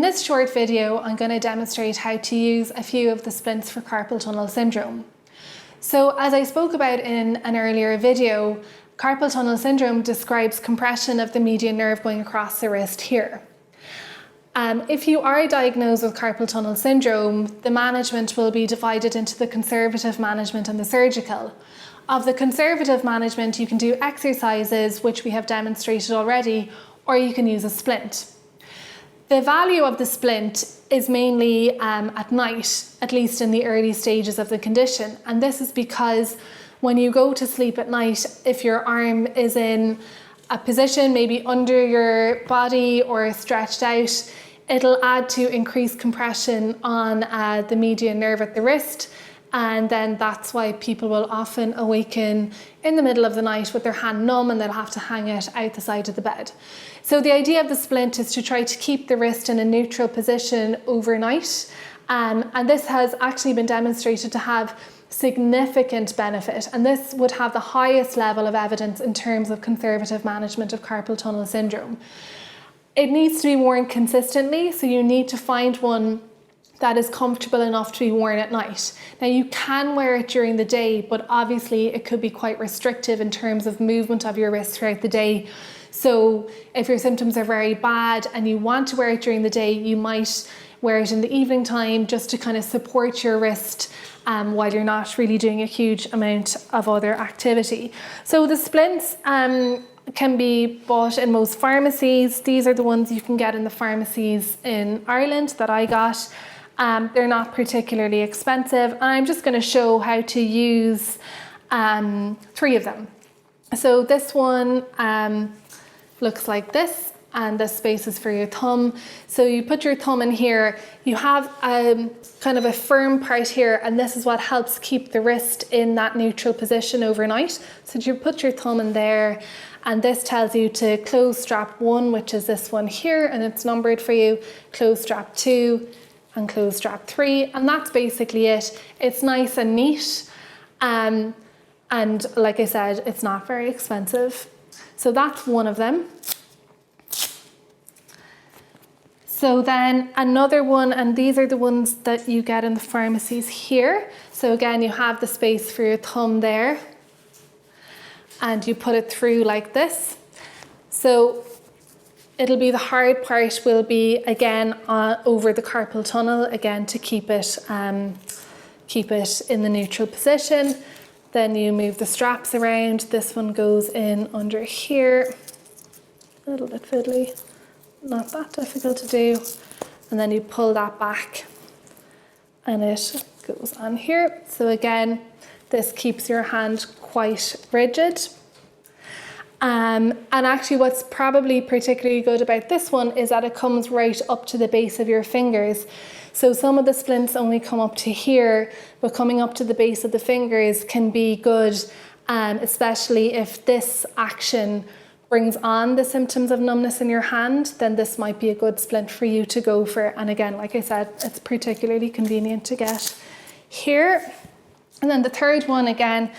this short video, I'm going to demonstrate how to use a few of the splints for carpal tunnel syndrome. So as I spoke about in an earlier video, carpal tunnel syndrome describes compression of the median nerve going across the wrist here. If you are diagnosed with carpal tunnel syndrome, the management will be divided into the conservative management and the surgical. Of the conservative management, you can do exercises, which we have demonstrated already, or you can use a splint. The value of the splint is mainly at night, at least in the early stages of the condition. And this is because when you go to sleep at night, if your arm is in a position maybe under your body or stretched out, it'll add to increased compression on the median nerve at the wrist. And then that's why people will often awaken in the middle of the night with their hand numb and they'll have to hang it out the side of the bed. So the idea of the splint is to try to keep the wrist in a neutral position overnight. And this has actually been demonstrated to have significant benefit. And this would have the highest level of evidence in terms of conservative management of carpal tunnel syndrome. It needs to be worn consistently, so you need to find one that is comfortable enough to be worn at night. Now you can wear it during the day, but obviously it could be quite restrictive in terms of movement of your wrist throughout the day. So if your symptoms are very bad and you want to wear it during the day, you might wear it in the evening time just to kind of support your wrist while you're not really doing a huge amount of other activity. So the splints can be bought in most pharmacies. These are the ones you can get in the pharmacies in Ireland that I got. They're not particularly expensive, and I'm just going to show how to use 3 of them. So this one looks like this, and the space is for your thumb. So you put your thumb in here, you have kind of a firm part here, and this is what helps keep the wrist in that neutral position overnight. So you put your thumb in there, and this tells you to close strap 1, which is this one here, and it's numbered for you, close strap 2, and close strap 3, and that's basically it. It's nice and neat, and like I said, it's not very expensive. So that's one of them. So then another one, and these are the ones that you get in the pharmacies here. So again, you have the space for your thumb there, and you put it through like this. So it'll be the hard part will be again over the carpal tunnel, again to keep it in the neutral position. Then you move the straps around. This one goes in under here, a little bit fiddly, not that difficult to do. And then you pull that back and it goes on here. So again, this keeps your hand quite rigid. And actually what's probably particularly good about this one is that it comes right up to the base of your fingers. So some of the splints only come up to here, but coming up to the base of the fingers can be good, especially if this action brings on the symptoms of numbness in your hand, then this might be a good splint for you to go for. And again, like I said, it's particularly convenient to get here. And then the third one, again,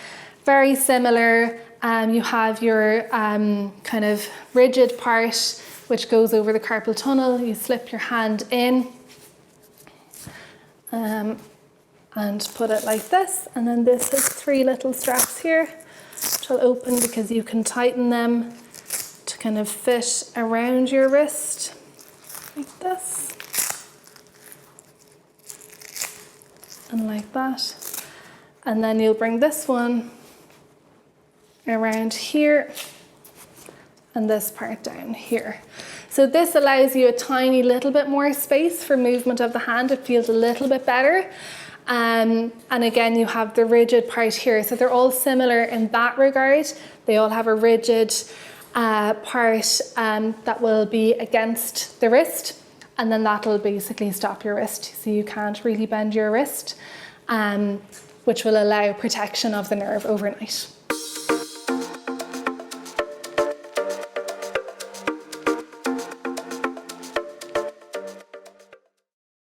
very similar. You have your kind of rigid part, which goes over the carpal tunnel. You slip your hand in and put it like this. And then this has 3 little straps here, which will open because you can tighten them to kind of fit around your wrist like this and like that. And then you'll bring this one around here and this part down here. So this allows you a tiny little bit more space for movement of the hand. It feels a little bit better. And again, you have the rigid part here. So they're all similar in that regard. They all have a rigid part that will be against the wrist, and then that'll basically stop your wrist. So you can't really bend your wrist, which will allow protection of the nerve overnight.